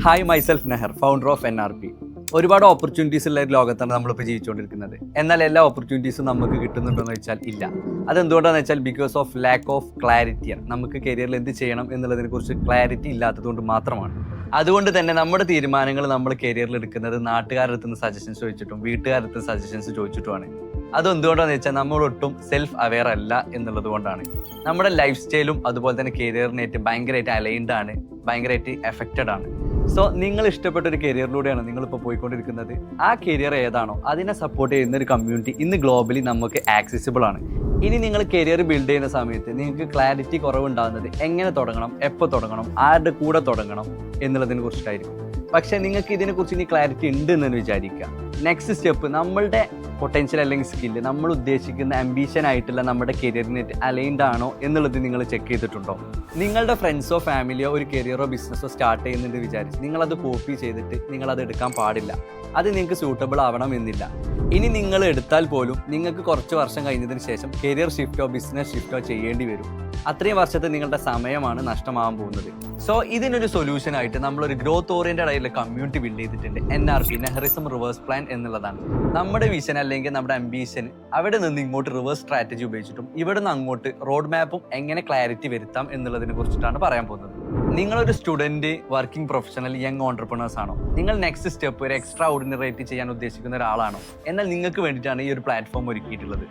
Hi myself Nehar, founder of NRP. ഒരുപാട് opportunities ഉള്ള ഒരു ലോകത്താണ് നമ്മളിപ്പോൾ ജീവിച്ചുകൊണ്ടിരിക്കുന്നത്. എന്നാൽ എല്ലാ ഓപ്പർച്യൂണിറ്റീസും നമുക്ക് കിട്ടുന്നുണ്ടോയെന്ന് വെച്ചാൽ ഇല്ല. അതെന്തുകൊണ്ടാണെന്ന് വെച്ചാൽ ബിക്കോസ് ഓഫ് ലാക്ക് ഓഫ് ക്ലാരിറ്റിയാണ്. നമുക്ക് കരിയറിൽ എന്ത് ചെയ്യണം എന്നുള്ളതിനെക്കുറിച്ച് ക്ലാരിറ്റി ഇല്ലാത്തതുകൊണ്ട് മാത്രമാണ്. അതുകൊണ്ട് തന്നെ നമ്മുടെ തീരുമാനങ്ങൾ നമ്മൾ കരിയറിൽ എടുക്കുന്നത് നാട്ടുകാരുടെ അടുത്ത് നിന്ന് സജഷൻസ് ചോദിച്ചിട്ടും വീട്ടുകാരുടെ അടുത്ത് സജഷൻസ് ചോദിച്ചിട്ടുമാണ്. അതെന്തുകൊണ്ടാണെന്ന് വെച്ചാൽ നമ്മളൊട്ടും സെൽഫ് അവെയർ അല്ല എന്നുള്ളത് കൊണ്ടാണ്. നമ്മുടെ ലൈഫ് സ്റ്റൈലും അതുപോലെ തന്നെ കരിയറിനായിട്ട് ഭയങ്കരമായിട്ട് അലൈൻഡ് ആണ്, ഭയങ്കരമായിട്ട് എഫക്റ്റഡ് ആണ്. സോ നിങ്ങൾ ഇഷ്ടപ്പെട്ട ഒരു കരിയറിലൂടെയാണ് നിങ്ങളിപ്പോൾ പോയിക്കൊണ്ടിരിക്കുന്നത്. ആ കരിയർ ഏതാണോ അതിനെ സപ്പോർട്ട് ചെയ്യുന്ന ഒരു കമ്മ്യൂണിറ്റി ഇന്ന് ഗ്ലോബലി നമുക്ക് ആക്സസിബിൾ ആണ്. ഇനി നിങ്ങൾ കരിയർ ബിൽഡ് ചെയ്യുന്ന സമയത്ത് നിങ്ങൾക്ക് ക്ലാരിറ്റി കുറവുണ്ടാകുന്നത് എങ്ങനെ തുടങ്ങണം, എപ്പോൾ തുടങ്ങണം, ആരുടെ കൂടെ തുടങ്ങണം എന്നുള്ളതിനെ കുറിച്ചിട്ടായിരിക്കും. പക്ഷേ നിങ്ങൾക്ക് ഇതിനെക്കുറിച്ച് ഇനി ക്ലാരിറ്റി ഉണ്ട് എന്ന് വിചാരിക്കുക. നെക്സ്റ്റ് സ്റ്റെപ്പ് നമ്മളുടെ പൊട്ടൻഷ്യൽ അല്ലെങ്കിൽ സ്കില്ല്, നമ്മൾ ഉദ്ദേശിക്കുന്ന അംബീഷൻ ആയിട്ടുള്ള നമ്മുടെ കരിയറിനായിട്ട് അലൈൻഡ് ആണോ എന്നുള്ളത് നിങ്ങൾ ചെക്ക് ചെയ്തിട്ടുണ്ടോ? നിങ്ങളുടെ ഫ്രണ്ട്സോ ഫാമിലിയോ ഒരു കരിയറോ ബിസിനസ്സോ സ്റ്റാർട്ട് ചെയ്യുന്നുണ്ട് വിചാരിച്ച് നിങ്ങളത് കോപ്പി ചെയ്തിട്ട് നിങ്ങളത് എടുക്കാൻ പാടില്ല. അത് നിങ്ങൾക്ക് സൂട്ടബിൾ ആവണം എന്നില്ല. ഇനി നിങ്ങൾ എടുത്താൽ പോലും നിങ്ങൾക്ക് കുറച്ച് വർഷം കഴിഞ്ഞതിന് ശേഷം കരിയർ ഷിഫ്റ്റോ ബിസിനസ് ഷിഫ്റ്റോ ചെയ്യേണ്ടി വരും. അത്രയും വർഷത്തെ നിങ്ങളുടെ സമയമാണ് നഷ്ടമാകാൻ പോകുന്നത്. സോ ഇതിനൊരു സൊല്യൂഷൻ ആയിട്ട് നമ്മളൊരു ഗ്രോത്ത് ഓറിയന്റഡ് ആയിട്ടുള്ള കമ്മ്യൂണിറ്റി ബിൽഡ് ചെയ്തിട്ടുണ്ട്. NRP, നെഹറിസം റിവേഴ്സ് പ്ലാൻ എന്നുള്ളതാണ്. നമ്മുടെ വിഷൻ അല്ലെങ്കിൽ നമ്മുടെ അംബീഷൻ അവിടെ നിന്ന് ഇങ്ങോട്ട് റിവേഴ്സ് സ്ട്രാറ്റജി ഉപയോഗിച്ചിട്ടും ഇവിടെ നിന്ന് അങ്ങോട്ട് റോഡ് മാപ്പും എങ്ങനെ ക്ലാരിറ്റി വരുത്താം എന്നുള്ളതിനെ കുറിച്ചിട്ടാണ് പറയാൻ പോകുന്നത്. നിങ്ങളൊരു student, working professional, young entrepreneurs ആണോ? നിങ്ങൾ നെക്സ്റ്റ് സ്റ്റെപ്പ് ഒരു എക്സ്ട്രാ ഓർഡിനറി ആയിട്ട് ചെയ്യാൻ ഉദ്ദേശിക്കുന്ന ഒരാളാണോ? എന്നാൽ നിങ്ങൾക്ക് വേണ്ടിയിട്ടാണ് ഈ ഒരു പ്ലാറ്റ്ഫോം ഒരുക്കിയിട്ടുള്ളത്.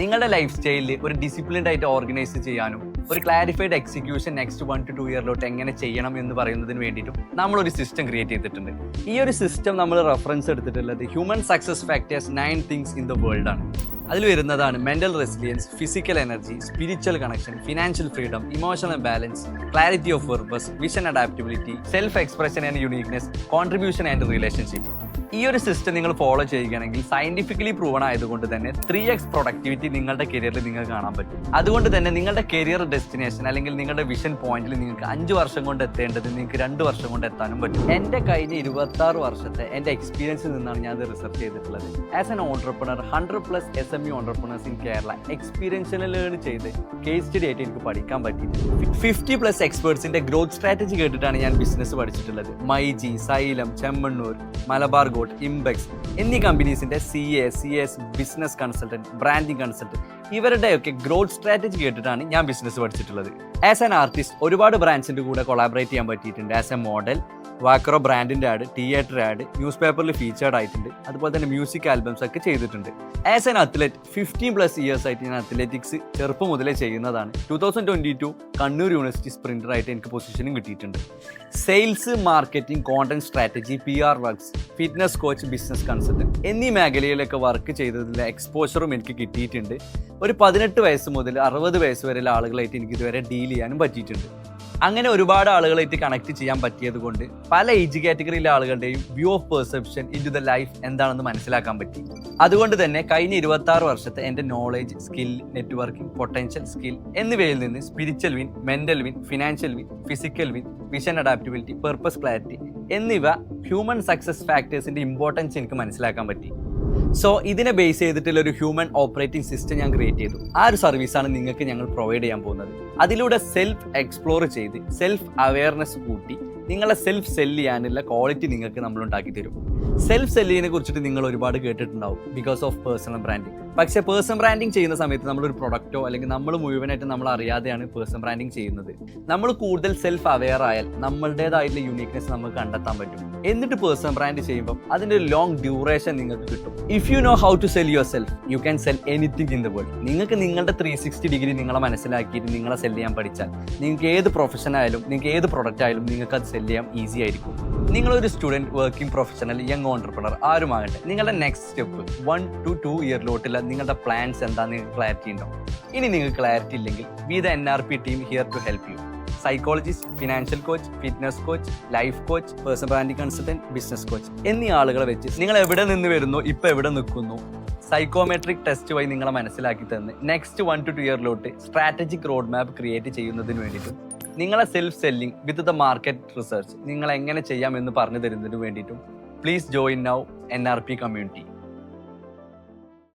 നിങ്ങളുടെ ലൈഫ് സ്റ്റൈലിൽ ഒരു ഡിസിപ്ലിൻഡ് ആയിട്ട് ഓർഗനൈസ് ചെയ്യാനും ഒരു ക്ലാരിഫൈഡ് എക്സിക്യൂഷൻ നെക്സ്റ്റ് 1 to 2 ഇയറിലോട്ട് എങ്ങനെ ചെയ്യണം എന്ന് പറയുന്നതിന് വേണ്ടിയിട്ടും നമ്മളൊരു സിസ്റ്റം ക്രിയേറ്റ് ചെയ്തിട്ടുണ്ട്. ഈ ഒരു സിസ്റ്റം നമ്മൾ റെഫറൻസ് എടുത്തിട്ടുള്ളത് human success factors 9 things in the world ആണ്. അതിൽ വരുന്നതാണ് mental resilience, physical energy, spiritual connection, financial freedom, emotional balance, clarity of purpose, vision adaptability, self expression and uniqueness, contribution and relationship. ഈ ഒരു system നിങ്ങൾ follow ചെയ്യുകയാണെങ്കിൽ scientifically proven ആയതുകൊണ്ട് തന്നെ 3x productivity നിങ്ങളുടെ കരിയറിൽ നിങ്ങൾക്ക് കാണാൻ പറ്റും. അതുകൊണ്ട് തന്നെ നിങ്ങളുടെ കരിയർ ഡെസ്റ്റിനേഷൻ അല്ലെങ്കിൽ നിങ്ങളുടെ വിഷൻ പോയിന്റിൽ നിങ്ങൾക്ക് 5 വർഷം കൊണ്ട് എത്തേണ്ടത് നിങ്ങൾക്ക് 2 വർഷം കൊണ്ട് എത്താനും പറ്റും. എൻ്റെ കഴിഞ്ഞ 26 വർഷത്തെ എൻ്റെ എക്സ്പീരിയൻസിൽ നിന്നാണ് ഞാൻ അത് റിസർച്ച് ചെയ്തിട്ടുള്ളത്. As an entrepreneur 100+ SME entrepreneurs in Kerala experiential learn ചെയ്ത് കേസ് സ്റ്റഡി ആയിട്ട് എനിക്ക് പഠിക്കാൻ പറ്റിയിട്ടുണ്ട്. 50+ എക്സ്പേർട്സിന്റെ ഗ്രോത്ത് സ്ട്രാറ്റജി കേട്ടിട്ടാണ് ഞാൻ ബിസിനസ് പഠിച്ചിട്ടുള്ളത്. മൈജി, സൈലം, ചെമ്മണ്ണൂർ, മലബാർ ഗോൾഡ്, ഇംബെക്സ് എന്നീ കമ്പനീസിന്റെ CA, CS, business consultant, branding consultant ഇവരുടെയൊക്കെ ഗ്രോത്ത് സ്ട്രാറ്റജി കേട്ടിട്ടാണ് ഞാൻ ബിസിനസ് പഠിച്ചിട്ടുള്ളത്. ആസ് ആൻ ആർട്ടിസ്റ്റ് ഒരുപാട് ബ്രാൻഡ്സിന്റെ കൂടെ കൊളാബറേറ്റ് ചെയ്യാൻ പറ്റിയിട്ടുണ്ട്. ആസ് എ മോഡൽ വാക്രോ ബ്രാൻഡിന്റെ ആഡ്, തിയേറ്റർ ആഡ്, ന്യൂസ് പേപ്പറിൽ ഫീച്ചേർഡ് ആയിട്ടുണ്ട്. അതുപോലെ തന്നെ മ്യൂസിക് ആൽബംസ് ഒക്കെ ചെയ്തിട്ടുണ്ട്. ആസ് എൻ അത്ലറ്റ് 15+ ഇയേഴ്സ് ആയിട്ട് ഞാൻ അത്ലറ്റിക്സ് ചെറുപ്പം മുതലേ ചെയ്യുന്നതാണ്. 2022 കണ്ണൂർ യൂണിവേഴ്സിറ്റി സ്പ്രിന്റർ ആയിട്ട് എനിക്ക് പൊസിഷനും കിട്ടിയിട്ടുണ്ട്. Sales, marketing, content strategy, PR works, fitness coach, business consultant എന്നീ മേഖലയിലൊക്കെ വർക്ക് ചെയ്തതിലെ എക്സ്പോഷറും എനിക്ക് കിട്ടിയിട്ടുണ്ട്. ഒരു 18 വയസ്സ് മുതൽ 60 വയസ്സ് വരെയുള്ള ആളുകളായിട്ട് എനിക്ക് ഇതുവരെ ഡീൽ ചെയ്യാനും പറ്റിയിട്ടുണ്ട്. അങ്ങനെ ഒരുപാട് ആളുകളായിട്ട് കണക്ട് ചെയ്യാൻ പറ്റിയത് കൊണ്ട് പല ഏജ് കാറ്റഗറിയിലെ ആളുകളുടെയും view of perception into the life എന്താണെന്ന് മനസ്സിലാക്കാൻ പറ്റി. അതുകൊണ്ട് തന്നെ കഴിഞ്ഞ 26 വർഷത്തെ എൻ്റെ knowledge, skill, networking, potential, skill എന്നിവയിൽ നിന്ന് spiritual win, mental win, financial win, physical win, vision adaptability, purpose clarity എന്നിവ ഹ്യൂമൻ സക്സസ് ഫാക്ടേഴ്സിന്റെ ഇമ്പോർട്ടൻസ് എനിക്ക് മനസ്സിലാക്കാൻ പറ്റി. സോ ഇതിനെ ബേസ് ചെയ്തിട്ടുള്ള ഒരു ഹ്യൂമൻ ഓപ്പറേറ്റിംഗ് സിസ്റ്റം ഞാൻ ക്രിയേറ്റ് ചെയ്തു. ആ ഒരു സർവീസാണ് നിങ്ങൾക്ക് ഞങ്ങൾ പ്രൊവൈഡ് ചെയ്യാൻ പോകുന്നത്. അതിലൂടെ സെൽഫ് എക്സ്പ്ലോർ ചെയ്ത് സെൽഫ് അവയർനെസ് കൂട്ടി നിങ്ങളെ സെൽഫ് സെല് ചെയ്യാനുള്ള ക്വാളിറ്റി നിങ്ങൾക്ക് നമ്മൾ ഉണ്ടാക്കി തരും. സെൽഫ് സെല്ലിനെ കുറിച്ചിട്ട് നിങ്ങൾ ഒരുപാട് കേട്ടിട്ടുണ്ടാവും ബിക്കോസ് ഓഫ് പേഴ്സണൽ ബ്രാൻഡിങ്. പക്ഷേ പേഴ്സണൽ ബ്രാൻഡിങ് ചെയ്യുന്ന സമയത്ത് നമ്മളൊരു പ്രൊഡക്റ്റോ അല്ലെങ്കിൽ നമ്മൾ മുഴുവനായിട്ട് നമ്മൾ അറിയാതെയാണ് പേഴ്സണൽ ബ്രാൻഡിങ് ചെയ്യുന്നത്. നമ്മൾ കൂടുതൽ സെൽഫ് അവെയർ ആയാൽ നമ്മളുടേതായിട്ടുള്ള യൂണിക്നെസ് നമുക്ക് കണ്ടെത്താൻ പറ്റും. എന്നിട്ട് പേഴ്സണൽ ബ്രാൻഡ് ചെയ്യുമ്പോൾ അതിൻ്റെ ഒരു ലോങ് ഡ്യൂറേഷൻ നിങ്ങൾക്ക് കിട്ടും. If you know how to sell yourself you can sell anything in the world. നിങ്ങൾക്ക് നിങ്ങളുടെ 360 ഡിഗ്രി നിങ്ങളെ മനസ്സിലാക്കിയിട്ട് നിങ്ങളെ സെല് ചെയ്യാൻ പഠിച്ചാൽ നിങ്ങൾക്ക് ഏത് പ്രൊഫഷൻ ആയാലും നിങ്ങൾക്ക് ഏത് പ്രൊഡക്റ്റ് ആയാലും നിങ്ങൾക്ക് അത് സെല് ചെയ്യാൻ ഈസി ആയിരിക്കും. നിങ്ങളൊരു student, working professional, young entrepreneur ആരുമാകട്ടെ, നിങ്ങളുടെ നെക്സ്റ്റ് സ്റ്റെപ്പ് 1 to 2 ഇയറിലോട്ടുള്ള നിങ്ങളുടെ പ്ലാൻസ് എന്താണെന്ന് നിങ്ങൾക്ക് ക്ലാരിറ്റി ഉണ്ടാവും. ഇനി നിങ്ങൾക്ക് ക്ലാരിറ്റി ഇല്ലെങ്കിൽ we the NRP team here to help you. Psychologist, financial coach, fitness coach, life coach, personal branding consultant, business coach എന്നീ ആളുകളെ വെച്ച് നിങ്ങൾ എവിടെ നിന്ന് വരുന്നു, ഇപ്പൊ എവിടെ നിൽക്കുന്നു, സൈക്കോമെട്രിക് ടെസ്റ്റ് വഴി നിങ്ങളെ മനസ്സിലാക്കി തന്ന് നെക്സ്റ്റ് 1 to 2 ഇയറിലോട്ട് സ്ട്രാറ്റജിക് റോഡ് മാപ്പ് ക്രിയേറ്റ് ചെയ്യുന്നതിന് വേണ്ടിയിട്ടും നിങ്ങളെ self selling with the market research നിങ്ങൾ എങ്ങനെ ചെയ്യാമെന്ന് പറഞ്ഞു തരുന്നതിന് വേണ്ടിയിട്ടും please join now NRP community.